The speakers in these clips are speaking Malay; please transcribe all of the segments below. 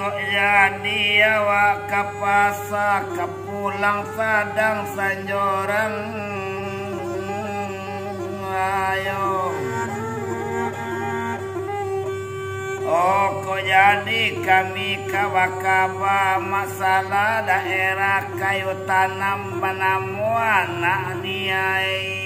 kok jadi awak kapasa kapulang sadang sanjorang ayo kok jadi kami kawa-kawa masalah daerah kayu tanam penamuan nak niai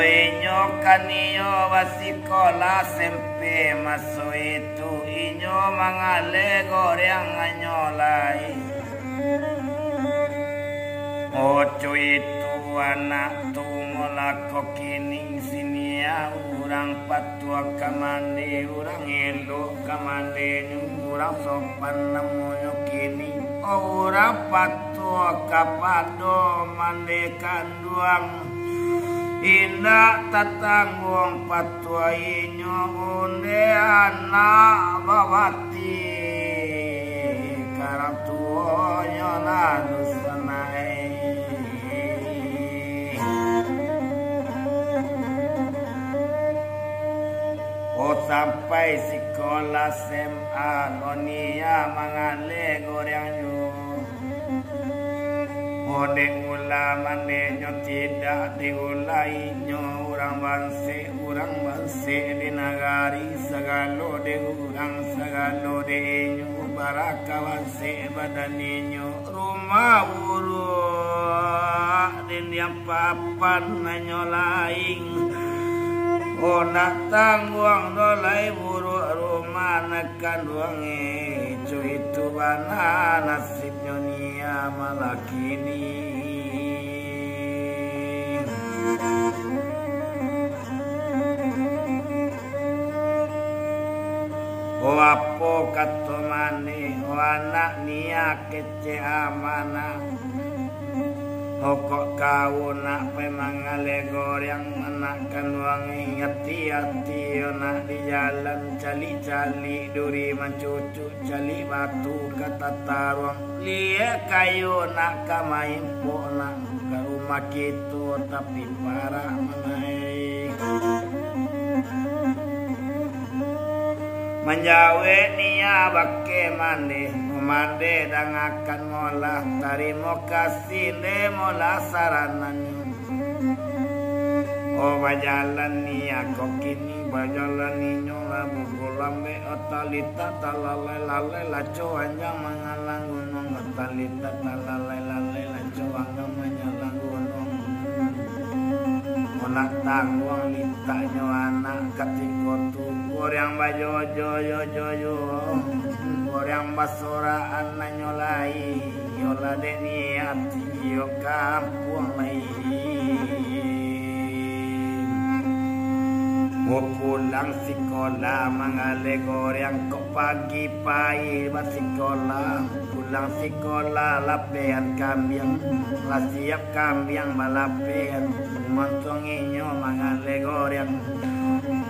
inyo kaniyo wasikola sempe maso itu inyo mangale goreng anyolai oco itu anak tumola kokining sinia urang patua kamande urang elo kamande urang sopan namunyo kini urang patua kapado mande kanduang indak tatanggung patua inyo unde anak bawati karang tuonyo lalu sanai sampai sekolah SMA nonia mangale gorengnya Ode ulama nenyo tidak diulainya orang banse di nagari sagalo de urang sagalo de inyo baraka banse badaninyo rumah uru din yang papan nanyo laing nak tangguang dolai buru rumah nakan duange cuy itu bana nasibnya nia malakini apo kato mane anak nia kece amanah kok kau nak pemangale goreng menakan wangi hati-hati nak di jalan cali-cali duri mencucu cali batu kata taruang lia kayu nak kamain po nak ke rumah gitu tapi parah menaik menjawe nia bake mande dan akan molah tarimo kasih de molah saranannya bajalan nia kok kini bajalan ninyo labu lambe otalita talalai lalai laco anjang mengalang gunung otalita talalai lalai laco anjang menyalang gunung nak tangguang litanyo anak ketika tukur yang bajo-jo yang basoraan nanyolai yola deniati yo kampung mai mau pulang sekolah mangale goreng kok pagi pai sekolah pulang sekolah lapean kambing lah siap kambing balapean montonginyo mangale goreng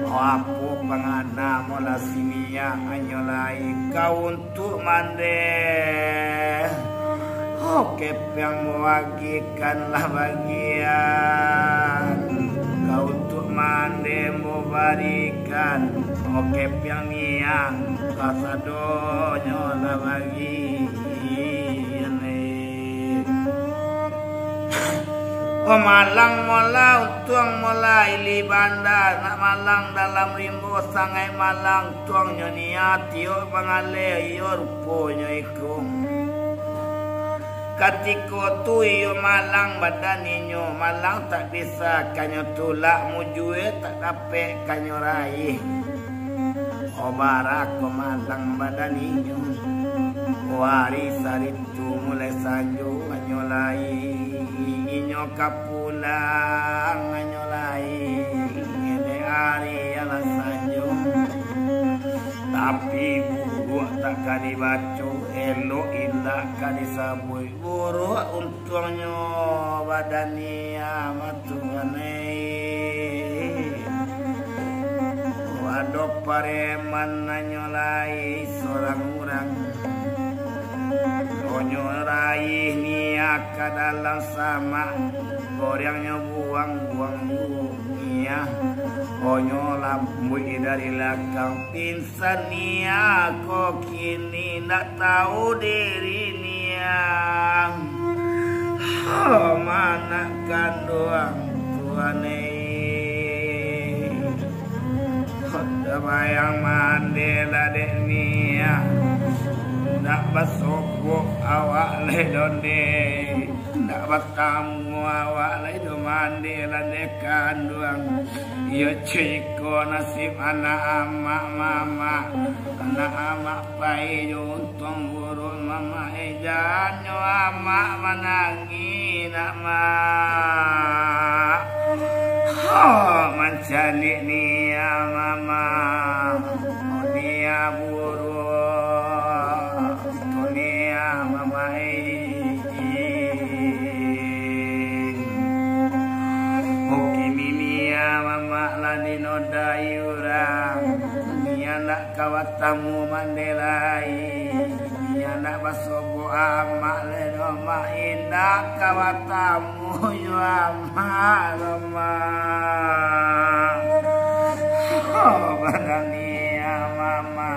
apu pangana mola simia anyolai kau untuk mande oke yang mewagikanlah bagian kau untuk mande mau barikan oke yang niang kasadonyo lah bagi malang mola tuang mola ili banda nak malang dalam rimbo sangai malang tuang nyonia tio pangale iyo ruponya iku katiko tu iyo malang badaninyo malang tak bisa kanyo tulak mujue tak dape kanyo raih barak malang badaninyo warisaritu mulai sanjo anyolai inyo kapulang anyolai ngede ari ala sanjo tapi buruk tak kadi baco elo indah kadi sabui buruk untungnya badania matunganei waduh pareman anyolai seorang orang onyo raih ni ke dalam sama goryangnya buang-buang dunia konyo lambui dari belakang pingsan nia kok kini nak tahu diri nia mana kan doang tuane bayang mandela dek nia nak basoko awak le donde nak batamu awak le do mandela dek kanduang yo ciko nasib anak amak mama anak amak pai untung burung mama ejanyo amak menangi nak mak mencari nia mama nia burung nia mama mukimi nia mama lani nodai urang nia nak kawatamu mandelai nia nak basobo amak le doma indah kawatamu yo amak mama badania mama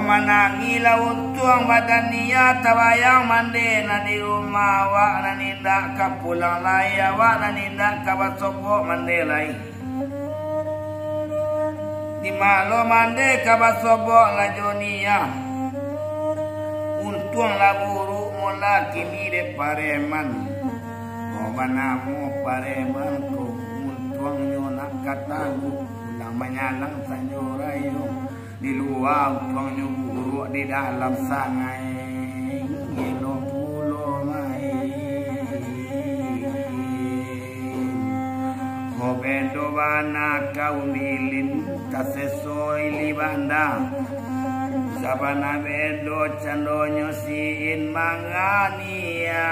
manangi laut tuang badania tawayang mandena di rumah wak nanindak ka pulang laya wak nanindak ka basobo mandelai di malo mande ka basobo la jonia untuang la buru mola kimi de pareman banamu pareman ko untuang nyo nak katagu lang manyalang sanyorayo di luar untuang nyo buruk di dalam sangai ngelo pulo mai hobendo bana kau milin kasesoi libanda sabana bedo candonyo siin mangania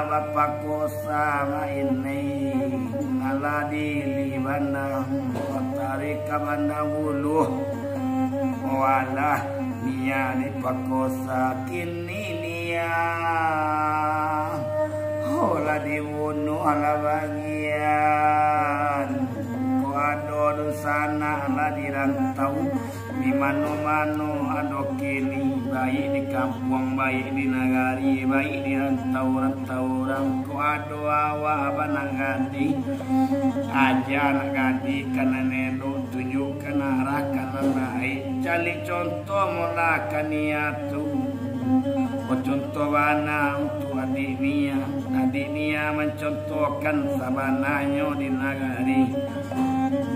bapak sama ini ngala di libana tarik ke banda bulu walah nia di pakosa kini nia hola dibunuh ala bagian ko ado sana ala dirantau di mano-mano ado kini baik di kampung baik di nagari baik di rantau-rantau ko ado awa abanang gadi aja anak gadi kana nelo tunjukkan arah kana naik cali contoh mula kaniatu o contoh bana untuk adik Nia mencontohkan sabananyo di nagari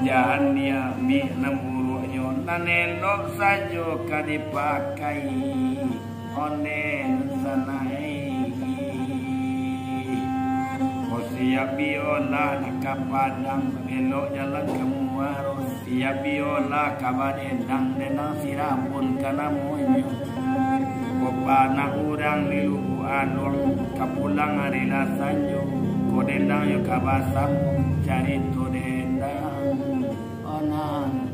jangan dia mi namurunyo nanelok sajo kadipakai onen sanai o siap biola nakapadang elok jalan kemuaro siap biola kabadendang denang sirapun kana moyo Bana urang niluhu anong kapulang arila sanyo kodendang yo kabasam cari to dendang onan